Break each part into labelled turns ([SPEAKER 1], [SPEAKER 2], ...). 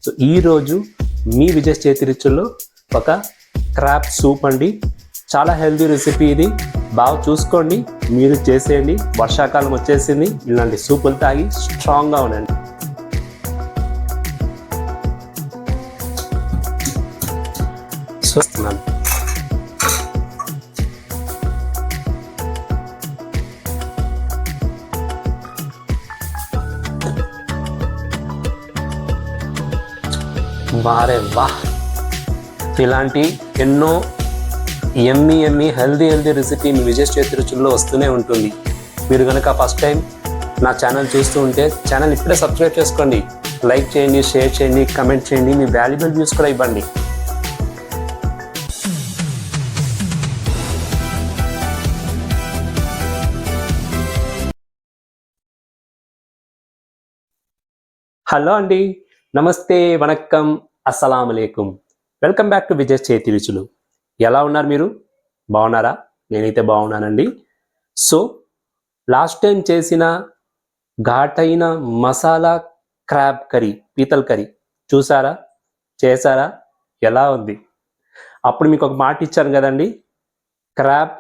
[SPEAKER 1] So ఈరోజు మీ విజయ్ చేతి రుచుల్లో ఒక క్రాబ్ సూప్ అండి. చాలా హెల్తీ రెసిపీ ఇది. బాగా చూసుకోండి, మీరు చేసేయండి. వర్షాకాలం వచ్చేసింది, ఇలాంటి సూపులు తాగి స్ట్రాంగ్గా ఉండండి. చూస్తున్నాను వారే వాహ్, ఇలాంటి ఎన్నో ఎమ్మి హెల్దీ రెసిపీ మీ విజయ్ చేతి రుచుల్లో వస్తూనే ఉంటుంది. మీరు కనుక ఫస్ట్ టైం నా ఛానల్ చూస్తూ ఉంటే ఛానల్ ఇప్పుడే సబ్స్క్రైబ్ చేసుకోండి. లైక్ చేయండి, షేర్ చేయండి, కమెంట్ చేయండి, మీ వాల్యుబుల్ వ్యూస్ కూడా ఇవ్వండి. హలో అండి, నమస్తే, వణక్కం, అస్సలాము అలైకుం. వెల్కమ్ బ్యాక్ టు విజయ్ చేతి రుచులు. ఎలా ఉన్నారు మీరు? బాగున్నారా? నేనైతే బాగున్నానండి. సో లాస్ట్ టైం చేసిన ఘాటైన మసాలా క్రాబ్ కర్రీ, పీతల్ కర్రీ చూసారా, చేశారా? ఎలా ఉంది? అప్పుడు మీకు ఒక మాట ఇచ్చాను కదండి, క్రాబ్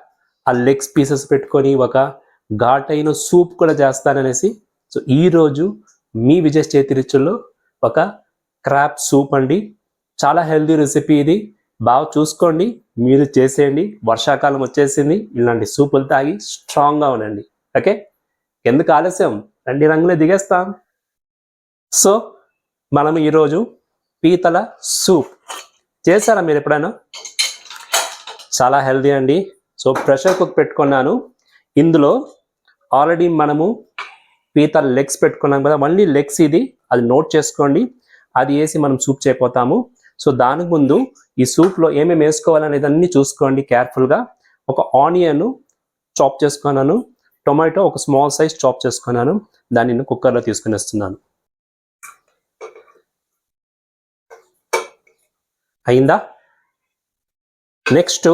[SPEAKER 1] ఆ లెగ్స్ పీసెస్ పెట్టుకొని ఒక ఘాటైన సూప్ కూడా చేస్తాననేసి. సో ఈరోజు మీ విజయ్ చేతి రుచుల్లో ఒక క్రాబ్ సూప్ అండి. చాలా హెల్తీ రెసిపీ ఇది. బాగా చూసుకోండి, మీరు చేసేయండి. వర్షాకాలం వచ్చేసింది, ఇలాంటి సూపులు తాగి స్ట్రాంగ్గా ఉండండి. ఓకే, ఎందుకు ఆలస్యం, రండి రంగులే దిగేస్తాం. సో మనం ఈరోజు పీతల సూప్ చేశారా మీరు ఎప్పుడైనా? చాలా హెల్తీ అండి. సో ప్రెషర్ కుక్ పెట్టుకున్నాను. ఇందులో ఆల్రెడీ మనము పీతల లెగ్స్ పెట్టుకున్నాం కదా, మళ్ళీ లెగ్స్ ఇది, అది నోట్ చేసుకోండి. అది వేసి మనం సూప్ చేయపోతాము. సో దానికి ముందు ఈ సూప్లో ఏమేమి వేసుకోవాలనేది అన్నీ చూసుకోండి కేర్ఫుల్గా. ఒక ఆనియన్ చాప్ చేసుకున్నాను, టొమాటో ఒక స్మాల్ సైజ్ చాప్ చేసుకున్నాను, దాన్ని కుక్కర్లో తీసుకుని వస్తున్నాను. అయిందా? నెక్స్ట్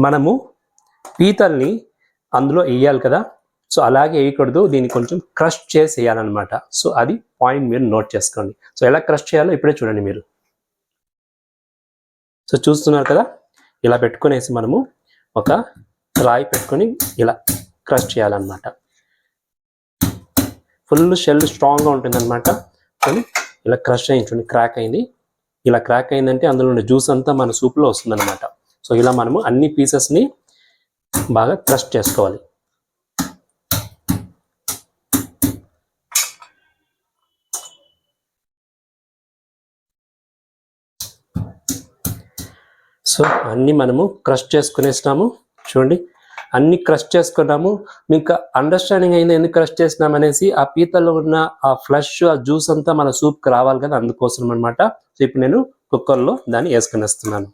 [SPEAKER 1] మనము పీతల్ని అందులో వేయాలి కదా. సో అలాగే వేయకూడదు, దీన్ని కొంచెం క్రష్ చేసి వేయాలన్నమాట. సో అది పాయింట్ మీరు నోట్ చేసుకోండి. సో ఎలా క్రష్ చేయాలో ఇప్పుడే చూడండి మీరు. సో చూస్తున్నారు కదా, ఇలా పెట్టుకునేసి మనము ఒక రాయి పెట్టుకొని ఇలా క్రష్ చేయాలన్నమాట. ఫుల్ షెల్ స్ట్రాంగ్గా ఉంటుందన్నమాట. కానీ ఇలా క్రష్ చేయించండి. క్రాక్ అయింది, ఇలా క్రాక్ అయిందంటే అందులో ఉన్న జ్యూస్ అంతా మన సూప్లో వస్తుందన్నమాట. సో ఇలా మనము అన్ని పీసెస్ని బాగా క్రష్ చేసుకోవాలి. సో అన్నీ మనము క్రష్ చేసుకునేసినాము. చూడండి, అన్ని క్రష్ చేసుకున్నాము. మీకు అండర్స్టాండింగ్ అయింది ఎందుకు క్రష్ చేసినాం అనేసి. ఆ పీతల్లో ఉన్న ఆ ఫ్లష్, ఆ జ్యూస్ అంతా మన సూప్కి రావాలి కదా, అందుకోసం అనమాట. సో ఇప్పుడు నేను కుక్కర్లో దాన్ని వేసుకునేస్తున్నాను.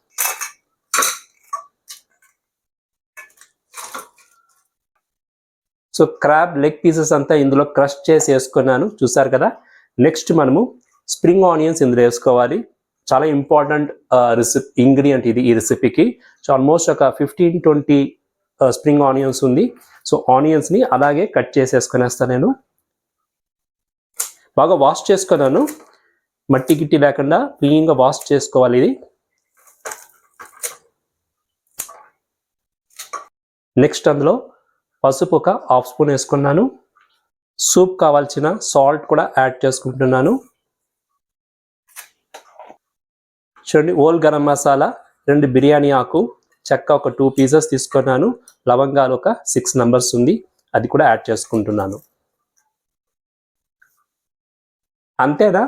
[SPEAKER 1] సో క్రాబ్ లెగ్ పీసెస్ అంతా ఇందులో క్రష్ చేసి వేసుకున్నాను, చూసారు కదా. నెక్స్ట్ మనము స్ప్రింగ్ ఆనియన్స్ ఇందులో వేసుకోవాలి. చాలా ఇంపార్టెంట్ ఇంగ్రీడియంట్ ఇది ఈ రెసిపీకి. సో ఆల్మోస్ట్ ఒక 15-20 స్ప్రింగ్ ఆనియన్స్ ఉంది. సో ఆనియన్స్ని అలాగే కట్ చేసేసుకునేస్తాను నేను. బాగా వాష్ చేసుకున్నాను, మట్టి గిట్టి లేకుండా క్లీన్గా వాష్ చేసుకోవాలి ఇది. నెక్స్ట్ అందులో పసుపు ఒక హాఫ్ స్పూన్ వేసుకున్నాను. సూప్ కావాల్సిన సాల్ట్ కూడా యాడ్ చేసుకుంటున్నాను. చూడండి, ఓల్ గరం మసాలా 2 బిర్యానీ ఆకు, చెక్క ఒక 2 పీసెస్ తీసుకున్నాను, లవంగాలు ఒక 6 నంబర్స్ ఉంది, అది కూడా యాడ్ చేసుకుంటున్నాను. అంతేనా?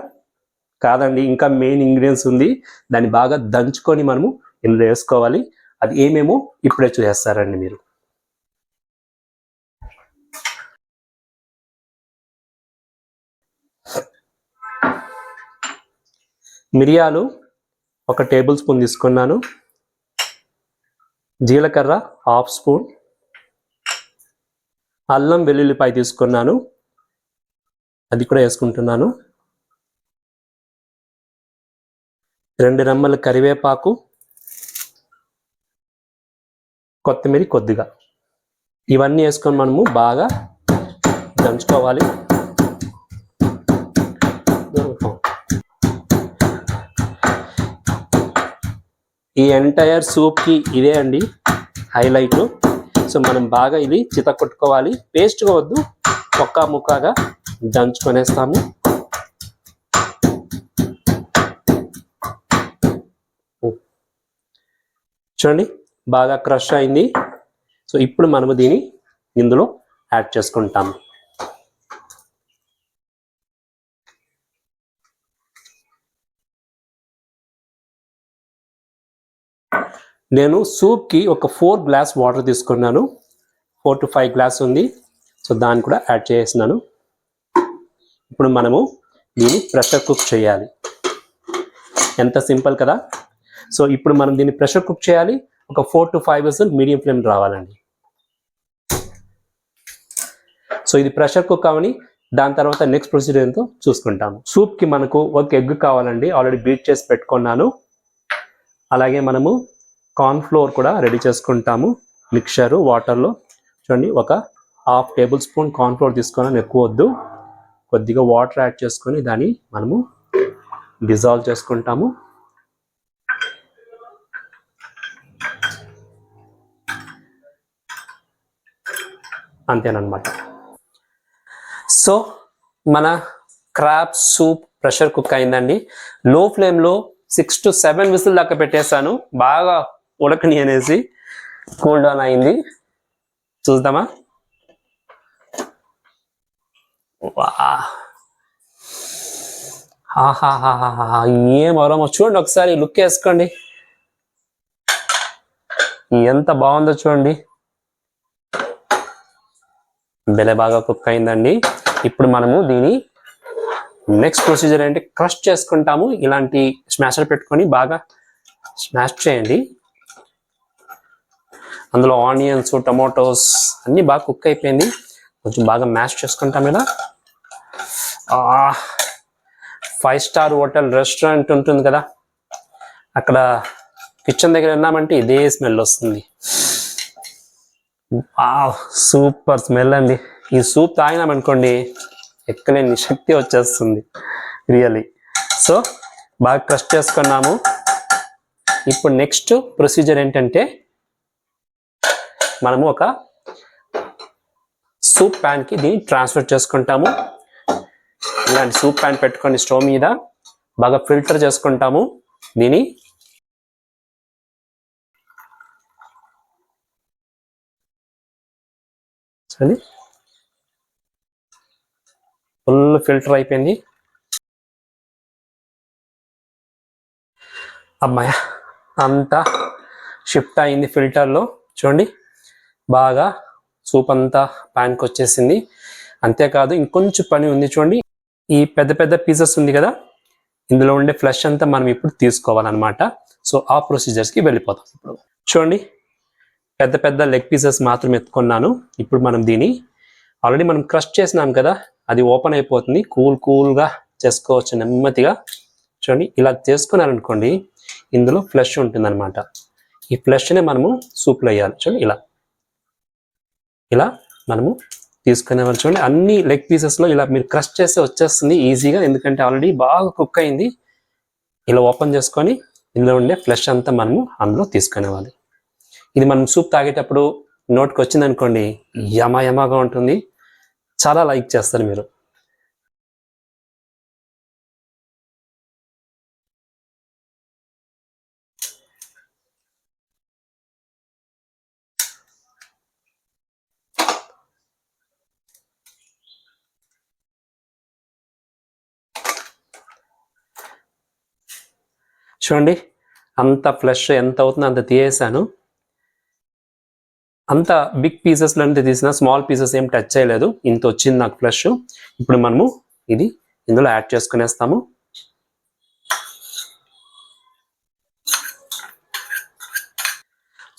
[SPEAKER 1] కాదండి, ఇంకా మెయిన్ ఇంగ్రీడియంట్స్ ఉంది. దాన్ని బాగా దంచుకొని మనము ఇందులో వేసుకోవాలి. అది ఏమేమో ఇప్పుడే చూసేస్తారండి మీరు. మిరియాలు ఒక టేబుల్ స్పూన్ తీసుకున్నాను, జీలకర్ర హాఫ్ స్పూన్, అల్లం వెల్లుల్లిపాయ తీసుకున్నాను, అది కూడా వేసుకుంటున్నాను. 2 రెమ్మల కరివేపాకు, కొత్తిమీర కొద్దిగా, ఇవన్నీ వేసుకొని మనము బాగా దంచుకోవాలి. ఈ ఎంటైర్ సూప్కి ఇదే అండి హైలైట్. సో మనం బాగా ఇది చితకొట్టుకోవాలి, పేస్ట్గా వద్దు, ముక్కగా దంచుకొనేస్తాము. చూడండి బాగా క్రష్ అయింది. సో ఇప్పుడు మనము దీన్ని ఇందులో యాడ్ చేసుకుంటాము. నేను సూప్కి ఒక 4 గ్లాస్ వాటర్ తీసుకున్నాను. 4 to 5 గ్లాస్ ఉంది. సో దాన్ని కూడా యాడ్ చేస్తున్నాను. ఇప్పుడు మనము దీన్ని ప్రెషర్ కుక్ చేయాలి. ఎంత సింపుల్ కదా. సో ఇప్పుడు మనం దీన్ని ప్రెషర్ కుక్ చేయాలి. ఒక 4 to 5 విజిల్ మీడియం ఫ్లేమ్ రావాలండి. సో ఇది ప్రెషర్ కుక్ అవని, దాని తర్వాత నెక్స్ట్ ప్రొసీజర్ ఏంటో చూసుకుంటాము. సూప్కి మనకు ఒక ఎగ్ కావాలండి, ఆల్రెడీ బీట్ చేసి పెట్టుకున్నాను. అలాగే మనము కార్న్ ఫ్లోర్ కూడా రెడీ చేసుకుంటాము. మిక్చరు వాటర్లో చూడండి, ఒక 1/2 టేబుల్ స్పూన్ కార్న్ ఫ్లోర్ తీసుకున్నాను, ఎక్కువ వద్దు. కొద్దిగా వాటర్ యాడ్ చేసుకొని దాన్ని మనము డిజాల్వ్ చేసుకుంటాము. అంతేనమాట. సో మన క్రాబ్ సూప్ ప్రెషర్ కుక్ అయిందండి. లో ఫ్లేమ్లో 6 to 7 విజిల్ దాకా పెట్టేశాను, బాగా ఉడకని అనేసి. కూల్ డౌన్ అయింది, చూద్దామా. ఏం అరోమా చూడండి, ఒకసారి లుక్ వేసుకోండి, ఎంత బాగుందో చూడండి. బెలే బాగా కుక్ అయిందండి. ఇప్పుడు మనము దీని నెక్స్ట్ ప్రొసీజర్ ఏంటి, క్రష్ చేసుకుంటాము. ఇలాంటి స్మాషర్ పెట్టుకొని బాగా స్మాష్ చేయండి. అందులో ఆనియన్స్, టొమాటోస్ అన్నీ బాగా కుక్ అయిపోయింది. కొంచెం బాగా మ్యాష్ చేసుకుంటాం ఇలా. 5 స్టార్ హోటల్ రెస్టారెంట్ ఉంటుంది కదా, అక్కడ కిచెన్ దగ్గర ఉన్నామంటే ఇదే స్మెల్ వస్తుంది. సూపర్ స్మెల్ అండి. ఈ సూప్ తాగినామనుకోండి ఎక్కలేని శక్తి వచ్చేస్తుంది రియల్లీ. సో బాగా క్రష్ చేసుకున్నాము. ఇప్పుడు నెక్స్ట్ ప్రొసీజర్ ఏంటంటే, మనము ఒక సూప్ ప్యాన్కి దీన్ని ట్రాన్స్ఫర్ చేసుకుంటాము. ఇలాంటి సూప్ ప్యాన్ పెట్టుకొని స్టవ్ మీద బాగా ఫిల్టర్ చేసుకుంటాము దీన్ని. చూడండి ఫుల్ ఫిల్టర్ అయిపోయింది. అమ్మాయ అంతా షిఫ్ట్ అయింది ఫిల్టర్లో. చూడండి బాగా సూప్ అంతా ప్యాన్కి వచ్చేసింది. అంతేకాదు ఇంకొంచెం పని ఉంది. చూడండి ఈ పెద్ద పెద్ద పీసెస్ ఉంది కదా, ఇందులో ఉండే ఫ్లెష్ అంతా మనం ఇప్పుడు తీసుకోవాలన్నమాట. సో ఆ ప్రొసీజర్స్కి వెళ్ళిపోతాం ఇప్పుడు. చూడండి పెద్ద పెద్ద లెగ్ పీసెస్ మాత్రం ఎత్తుకున్నాను. ఇప్పుడు మనం దీన్ని ఆల్రెడీ మనం క్రష్ చేసినాం కదా, అది ఓపెన్ అయిపోతుంది. కూల్గా చేసుకోవచ్చు నెమ్మదిగా. చూడండి ఇలా చేసుకున్నారనుకోండి, ఇందులో ఫ్లెష్ ఉంటుందన్నమాట. ఈ ఫ్లెష్ని మనము సూప్లో వేయాలి. చూడండి ఇలా మనము తీసుకునేవాళ్ళు. చూడండి అన్ని లెగ్ పీసెస్లో ఇలా మీరు క్రష్ చేస్తే వచ్చేస్తుంది ఈజీగా, ఎందుకంటే ఆల్రెడీ బాగా కుక్ అయింది. ఇలా ఓపెన్ చేసుకొని ఇందులో ఉండే ఫ్లెష్ అంతా మనము అందులో తీసుకునేవాలి. ఇది మనం సూప్ తాగేటప్పుడు నోట్కి వచ్చింది అనుకోండి, యమాగా ఉంటుంది, చాలా లైక్ చేస్తారు మీరు. చూడండి అంత ఫ్లెష్ ఎంత అవుతుందో అంత తీసేసాను. అంత బిగ్ పీసెస్లో అంతా తీసిన, స్మాల్ పీసెస్ ఏం టచ్ చేయలేదు. ఇంత వచ్చింది నాకు ఫ్లెష్. ఇప్పుడు మనము ఇది ఇందులో యాడ్ చేసుకునేస్తాము.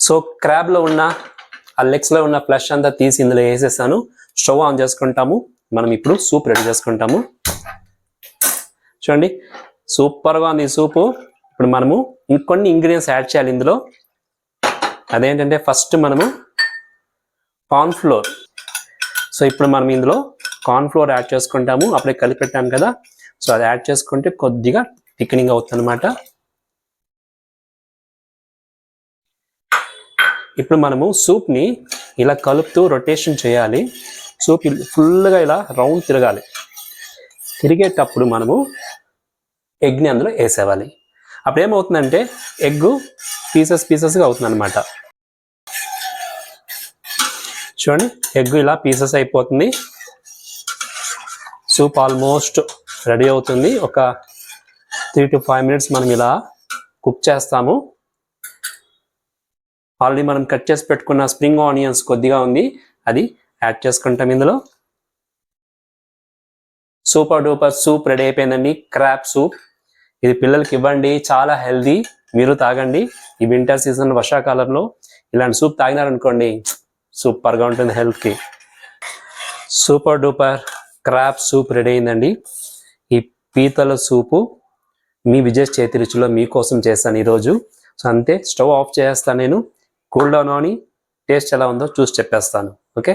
[SPEAKER 1] సో క్రాబ్లో ఉన్న ఆ లెగ్స్లో ఉన్న ఫ్లెష్ అంతా తీసి ఇందులో వేసేసాను. స్టవ్ ఆన్ చేసుకుంటాము. మనం ఇప్పుడు సూప్ రెడీ చేసుకుంటాము. చూడండి సూపర్గా ఉంది ఈ సూపు. ఇప్పుడు మనము ఇంకొన్ని ఇంగ్రీడియంట్స్ యాడ్ చేయాలి ఇందులో. అదేంటంటే ఫస్ట్ మనము కార్న్ ఫ్లోర్. సో ఇప్పుడు మనం ఇందులో కార్న్ ఫ్లోర్ యాడ్ చేసుకుంటాము. అప్పుడే కలిపి పెట్టాము కదా, సో అది యాడ్ చేసుకుంటే కొద్దిగా థిక్నింగ్ అవుతుంది అనమాట. ఇప్పుడు మనము సూప్ని ఇలా కలుపుతూ రొటేషన్ చేయాలి. సూప్ ఫుల్గా ఇలా రౌండ్ తిరగాలి. తిరిగేటప్పుడు మనము ఎగ్ని అందులో వేసేవాలి. అప్పుడు ఏమవుతుందంటే ఎగ్ పీసెస్గా అవుతుంది అనమాట. చూడండి, ఎగ్ ఇలా పీసెస్ అయిపోతుంది. సూప్ ఆల్మోస్ట్ రెడీ అవుతుంది. ఒక 3 to 5 minutes మనం ఇలా కుక్ చేస్తాము. ఆల్రెడీ మనం కట్ చేసి పెట్టుకున్న స్ప్రింగ్ ఆనియన్స్ కొద్దిగా ఉంది, అది యాడ్ చేసుకుంటాం ఇందులో. సూపర్ డూపర్ సూప్ రెడీ అయిపోయిందండి. Crab soup. ఇది పిల్లలకి ఇవ్వండి, చాలా హెల్దీ. మీరు తాగండి. ఈ వింటర్ సీజన్ వర్షాకాలంలో ఇలాంటి సూప్ తాగినారనుకోండి, సూపర్గా ఉంటుంది హెల్త్కి. Super duper crab soup ready అయిందండి. ఈ పీతల సూపు మీ విజయ్ చేతి రుచిలో మీకోసం చేస్తాను ఈరోజు. సో అంతే, స్టవ్ ఆఫ్ చేస్తాను నేను. కూల్ డౌన్ అని టేస్ట్ ఎలా ఉందో చూసి చెప్పేస్తాను. ఓకే,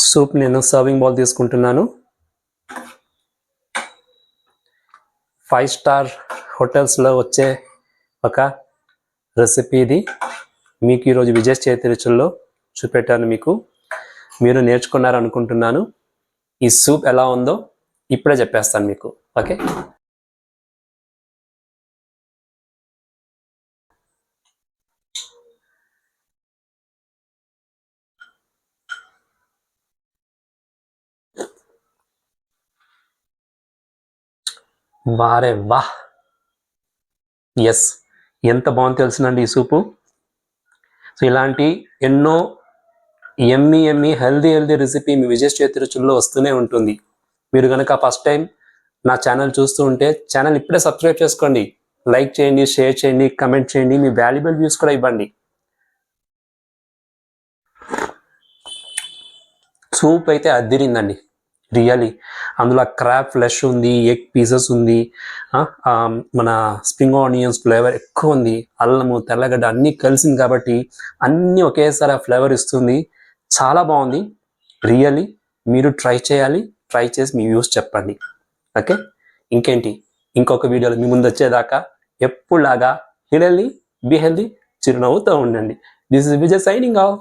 [SPEAKER 1] సూప్ నేను సర్వింగ్ బౌల్ తీసుకుంటున్నాను. 5 స్టార్ హోటల్స్లో వచ్చే ఒక రెసిపీ ఇది. మీకు ఈరోజు విజయ్ చేతి రుచుల్లో చూపెట్టాను. మీరు నేర్చుకున్నారనుకుంటున్నాను. ఈ సూప్ ఎలా ఉందో ఇప్పుడే చెప్పేస్తాను మీకు. ఓకే, వారే వాహ్, ఎస్, ఎంత బాగుంది తెలుసునండి ఈ సూపు. సో ఇలాంటి ఎన్నో ఎమ్మి హెల్దీ రెసిపీ మీ విజయ్ చేతి రుచుల్లో వస్తూనే ఉంటుంది. మీరు కనుక ఫస్ట్ టైం నా ఛానల్ చూస్తూ ఉంటే ఛానల్ ఇప్పుడే సబ్స్క్రైబ్ చేసుకోండి. లైక్ చేయండి, షేర్ చేయండి, కమెంట్ చేయండి, మీ వాల్యుబుల్ వ్యూస్ కూడా ఇవ్వండి. సూప్ అయితే అద్దిరిందండి రియలీ. అందులో క్రాబ్ ఫ్లెష్ ఉంది, ఎగ్ పీసెస్ ఉంది, మన స్ప్రింగ్ ఆనియన్స్ ఫ్లేవర్ ఎక్కువ ఉంది, అల్లము, తెల్లగడ్డ అన్నీ కలిసింది కాబట్టి అన్నీ ఒకేసారి ఆ ఫ్లేవర్ ఇస్తుంది. చాలా బాగుంది రియలీ. మీరు ట్రై చేయాలి. ట్రై చేసి మీ వ్యూస్ చెప్పండి. ఓకే, ఇంకేంటి, ఇంకొక వీడియోలో మీ ముందు వచ్చేదాకా ఎప్పుడులాగా హెల్దీ బి హెల్దీ, చిరునవ్వుతూ ఉండండి. This is Vijay signing off.